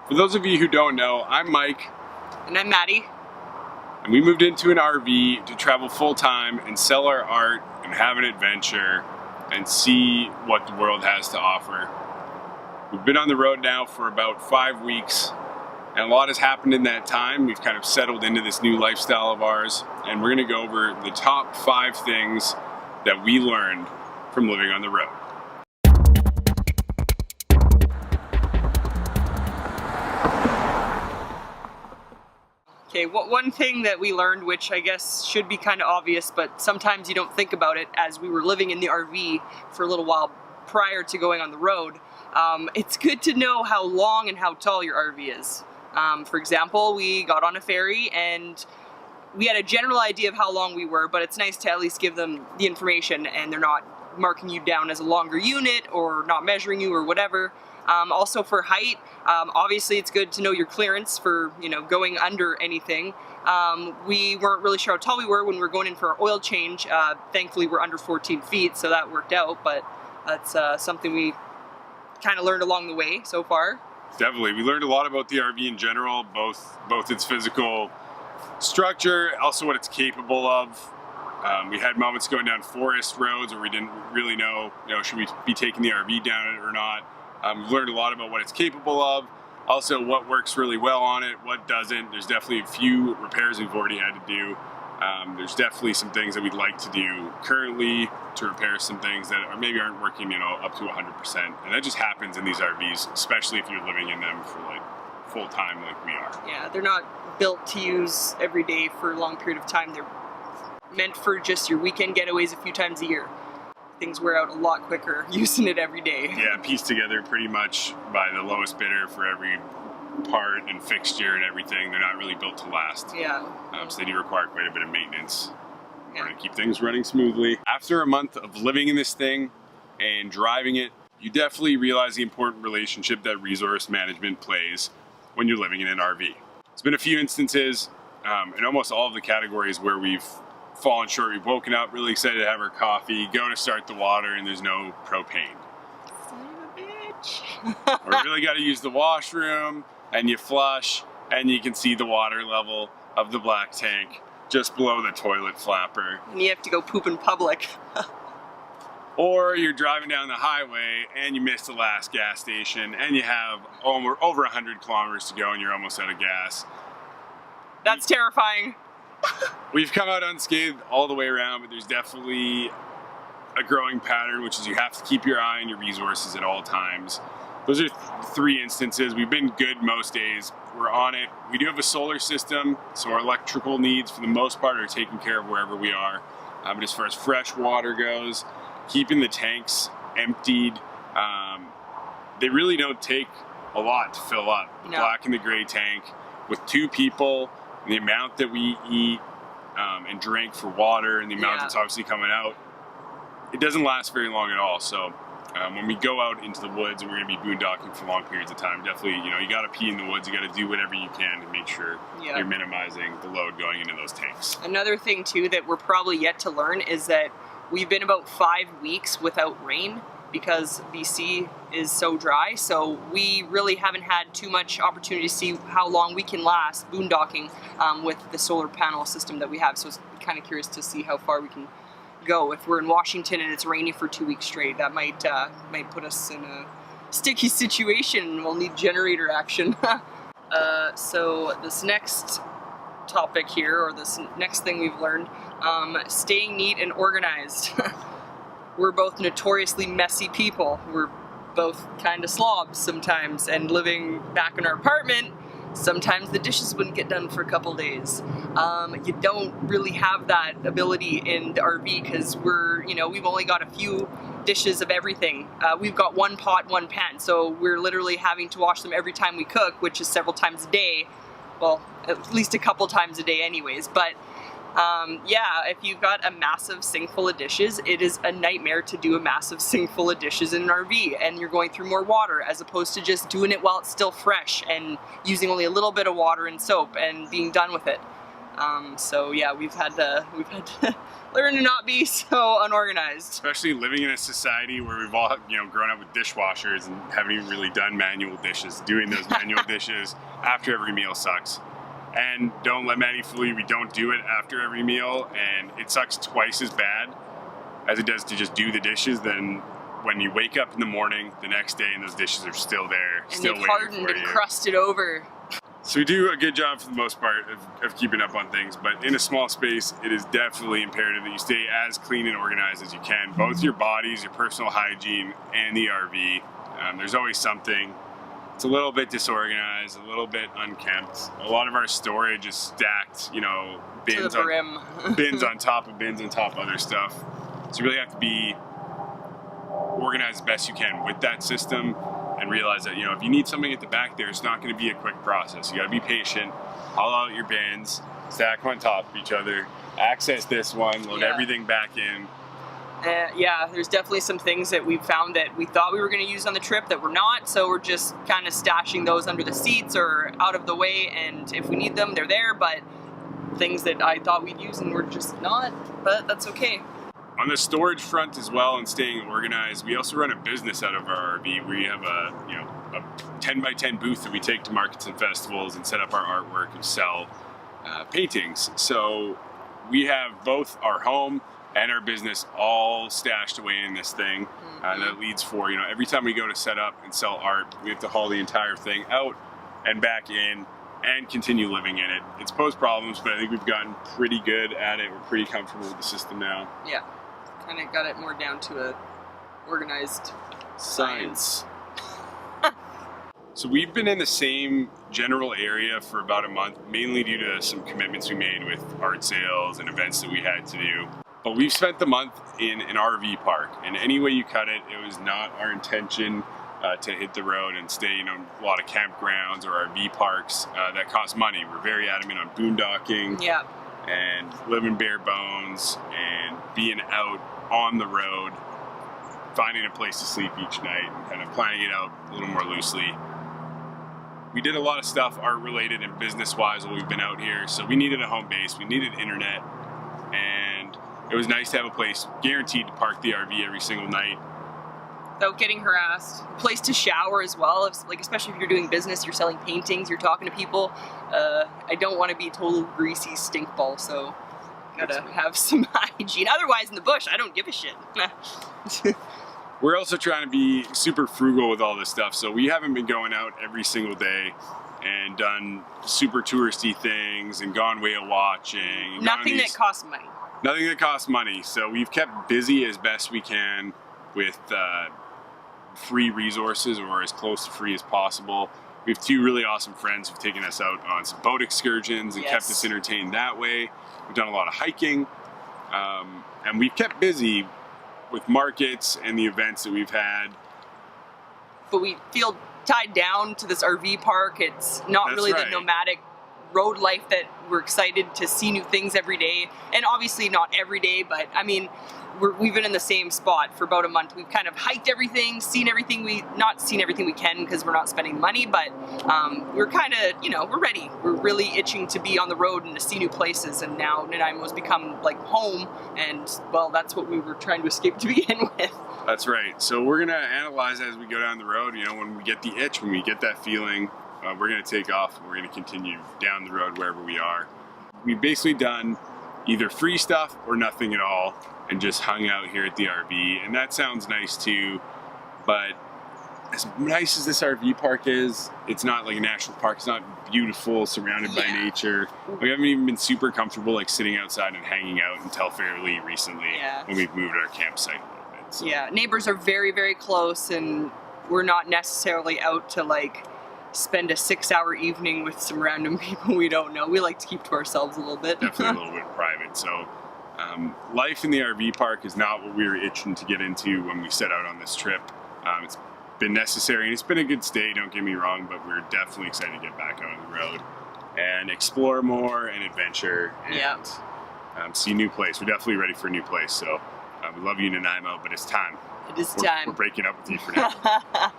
For those of you who don't know, I'm Mike. And I'm Maddie. And we moved into an RV to travel full-time and sell our art and have an adventure and see what the world has to offer. We've been on the road now for about 5 weeks, and a lot has happened in that time. We've kind of settled into this new lifestyle of ours, and we're going to go over the top 5 things that we learned from living on the road. Okay, one thing that we learned, which I guess should be kind of obvious, but sometimes you don't think about it, as we were living in the RV for a little while prior to going on the road, it's good to know how long and how tall your RV is. For example, we got on a ferry and we had a general idea of how long we were, but it's nice to at least give them the information and they're not marking you down as a longer unit or not measuring you or whatever. Also for height, obviously it's good to know your clearance for, going under anything. We weren't really sure how tall we were when we were going in for our oil change. Thankfully we're under 14 feet, so that worked out, but that's something we kind of learned along the way so far. Definitely. We learned a lot about the RV in general, both its physical structure, also what it's capable of. We had moments going down forest roads where we didn't really know, should we be taking the RV down it or not. We've learned a lot about what it's capable of, also what works really well on it, what doesn't. There's definitely a few repairs we've already had to do. There's definitely some things that we'd like to do currently to repair some things that maybe aren't working, up to 100%. And that just happens in these RVs, especially if you're living in them for like full time like we are. Yeah, they're not built to use every day for a long period of time. They're meant for just your weekend getaways a few times a year. Things wear out a lot quicker using it every day. Yeah, pieced together pretty much by the lowest bidder for every part and fixture and everything. They're not really built to last. Yeah. So they do require quite a bit of maintenance in order to keep things running smoothly. After a month of living in this thing and driving it, you definitely realize the important relationship that resource management plays when you're living in an RV. There's been a few instances in almost all of the categories where we've fallen short. We've woken up really excited to have our coffee, go to start the water, and there's no propane. Son of a bitch. Or really got to use the washroom, and you flush, and you can see the water level of the black tank just below the toilet flapper. And you have to go poop in public. Or you're driving down the highway, and you missed the last gas station, and you have over 100 kilometers to go, and you're almost out of gas. That's terrifying. We've come out unscathed all the way around, but there's definitely a growing pattern, which is you have to keep your eye on your resources at all times. Those are 3 instances. We've been good most days. We're on it. We do have a solar system, so our electrical needs for the most part are taken care of wherever we are. But as far as fresh water goes, keeping the tanks emptied, they really don't take a lot to fill up. The black and the gray tank, with 2 people, the amount that we eat and drink for water and the amount that's obviously coming out, it doesn't last very long at all. So when we go out into the woods and we're going to be boondocking for long periods of time, definitely, you got to pee in the woods. You got to do whatever you can to make sure you're minimizing the load going into those tanks. Another thing too that we're probably yet to learn is that we've been about 5 weeks without rain because BC is so dry, so we really haven't had too much opportunity to see how long we can last boondocking with the solar panel system that we have. So it's kind of curious to see how far we can go. If we're in Washington and it's rainy for 2 weeks straight, that might put us in a sticky situation. We'll need generator action. So this next topic here, or this next thing we've learned, staying neat and organized. We're both notoriously messy people. We're both kind of slobs sometimes, and living back in our apartment, sometimes the dishes wouldn't get done for a couple days. You don't really have that ability in the RV because we've only got a few dishes of everything. We've got 1 pot, 1 pan, so we're literally having to wash them every time we cook, which is several times a day. Well, at least a couple times a day anyways, but if you've got a massive sink full of dishes, it is a nightmare to do a massive sink full of dishes in an RV, and you're going through more water as opposed to just doing it while it's still fresh and using only a little bit of water and soap and being done with it. So yeah, we've had to learn to not be so unorganized. Especially living in a society where we've all, grown up with dishwashers and haven't even really done manual dishes. Doing those manual dishes after every meal sucks. And don't let Maddie fool you, we don't do it after every meal, and it sucks twice as bad as it does to just do the dishes than when you wake up in the morning the next day and those dishes are still there, and still they've waiting hardened for and you. crusted over. So we do a good job for the most part of keeping up on things, but in a small space, it is definitely imperative that you stay as clean and organized as you can, both your bodies, your personal hygiene, and the RV. There's always something. It's a little bit disorganized, a little bit unkempt. A lot of our storage is stacked, bins to the brim. bins on top of bins on top of other stuff. So you really have to be organized as best you can with that system, and realize that, if you need something at the back there, it's not going to be a quick process. You got to be patient, haul out your bins, stack them on top of each other, access this one, load everything back in. Yeah, there's definitely some things that we found that we thought we were going to use on the trip that we're not, so we're just kind of stashing those under the seats or out of the way, and if we need them, they're there, but things that I thought we'd use and we're just not, but that's okay. On the storage front as well and staying organized, we also run a business out of our RV. We have a 10 by 10 booth that we take to markets and festivals and set up our artwork and sell paintings. So we have both our home and our business all stashed away in this thing. That leads for, every time we go to set up and sell art, we have to haul the entire thing out and back in and continue living in it. It's posed problems, but I think we've gotten pretty good at it. We're pretty comfortable with the system now. Yeah. Kind of got it more down to a organized science. So we've been in the same general area for about a month, mainly due to some commitments we made with art sales and events that we had to do. But we've spent the month in an RV park, and any way you cut it, it was not our intention to hit the road and stay in a lot of campgrounds or RV parks that cost money. We're very adamant on boondocking. Yeah. And living bare bones and being out on the road, finding a place to sleep each night and kind of planning it out a little more loosely. We did a lot of stuff art related and business wise while we've been out here, so we needed a home base, we needed internet, and it was nice to have a place guaranteed to park the RV every single night. Without getting harassed. A place to shower as well, especially if you're doing business, you're selling paintings, you're talking to people. I don't want to be a total greasy stink ball, so gotta have some hygiene. Otherwise, in the bush, I don't give a shit. We're also trying to be super frugal with all this stuff, so we haven't been going out every single day and done super touristy things and gone whale watching. Nothing that costs money. Nothing that costs money, so we've kept busy as best we can with free resources, or as close to free as possible. We have two really awesome friends who've taken us out on some boat excursions and kept us entertained that way. We've done a lot of hiking, and we've kept busy with markets and the events that we've had. But we feel tied down to this RV park. It's not really the nomadic road life that we're excited to see new things every day. And obviously not every day, but I mean, we've been in the same spot for about a month. We've kind of hiked everything, not seen everything we can because we're not spending money, but we're kind of, we're ready. We're really itching to be on the road and to see new places, and now Nanaimo's become like home, and well, that's what we were trying to escape to begin with. That's right. So we're gonna analyze as we go down the road, when we get the itch, when we get that feeling, we're gonna take off and we're gonna continue down the road wherever we are. We've basically done either free stuff or nothing at all, and just hung out here at the RV, and that sounds nice too, but as nice as this RV park is, it's not like a national park. It's not beautiful, surrounded by nature. We haven't even been super comfortable sitting outside and hanging out until fairly recently when we've moved our campsite a little bit. So. Yeah, neighbors are very, very close, and we're not necessarily out to spend a 6-hour evening with some random people we don't know. We like to keep to ourselves a little bit. Definitely a little bit private. So life in the RV park is not what we were itching to get into when we set out on this trip. It's been necessary and it's been a good stay, don't get me wrong, but we're definitely excited to get back out on the road and explore more and adventure and see a new place. We're definitely ready for a new place. So we love you, Nanaimo, but it's time. It is time. We're breaking up with you for now.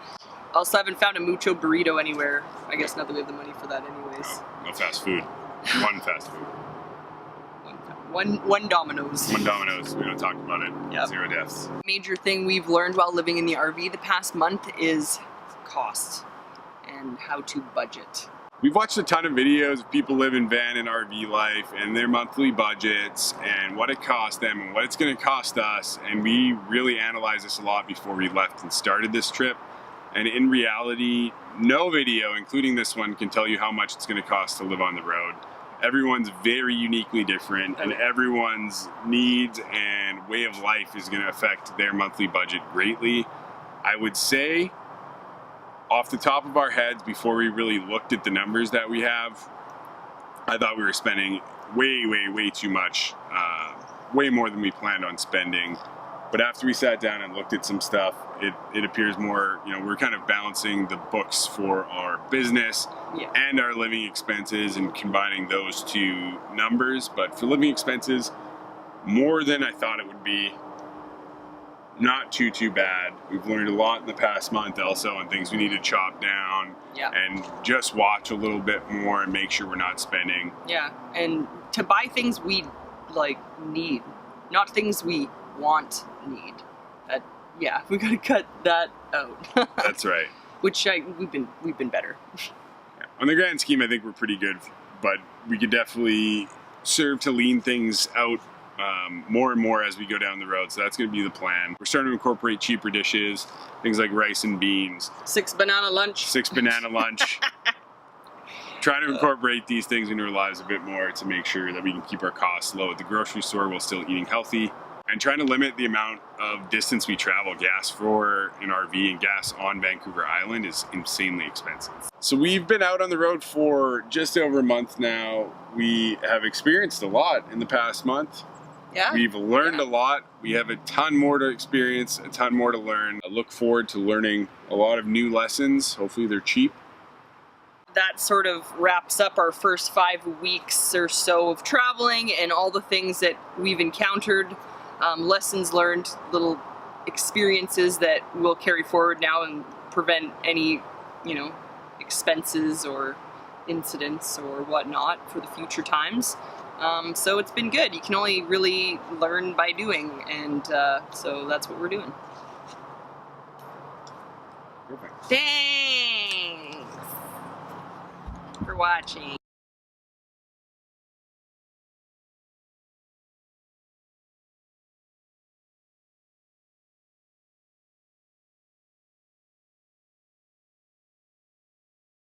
Also, haven't found a mucho burrito anywhere. I guess not that we have the money for that anyways. No fast food. One fast food. One Domino's. One Domino's. We don't talk about it. Yep. 0 deaths. Major thing we've learned while living in the RV the past month is cost and how to budget. We've watched a ton of videos of people living van and RV life and their monthly budgets and what it costs them and what it's going to cost us, and we really analyzed this a lot before we left and started this trip. And in reality, no video, including this one, can tell you how much it's going to cost to live on the road. Everyone's very uniquely different, and everyone's needs and way of life is going to affect their monthly budget greatly. I would say, off the top of our heads, before we really looked at the numbers that we have, I thought we were spending way too much, way more than we planned on spending. But after we sat down and looked at some stuff, it appears more, we're kind of balancing the books for our business and our living expenses and combining those two numbers. But for living expenses, more than I thought it would be. Not too bad. We've learned a lot in the past month also on things we need to chop down and just watch a little bit more and make sure we're not spending. Yeah, and to buy things we need, not things we need. We gotta cut that out. That's right. Which we've been better. Yeah. On the grand scheme, I think we're pretty good, but we could definitely serve to lean things out more and more as we go down the road. So that's going to be the plan. We're starting to incorporate cheaper dishes, things like rice and beans. 6 banana lunch. Trying to incorporate these things into our lives a bit more to make sure that we can keep our costs low at the grocery store while still eating healthy. And trying to limit the amount of distance we travel. Gas for an RV and gas on Vancouver Island is insanely expensive. So we've been out on the road for just over a month now. We have experienced a lot in the past month. Yeah. We've learned a lot. We have a ton more to experience, a ton more to learn. I look forward to learning a lot of new lessons. Hopefully they're cheap. That sort of wraps up our first 5 weeks or so of traveling and all the things that we've encountered. Lessons learned, little experiences that we'll carry forward now and prevent any, expenses or incidents or whatnot for the future times. So it's been good. You can only really learn by doing, and so that's what we're doing. Perfect. Thanks for watching.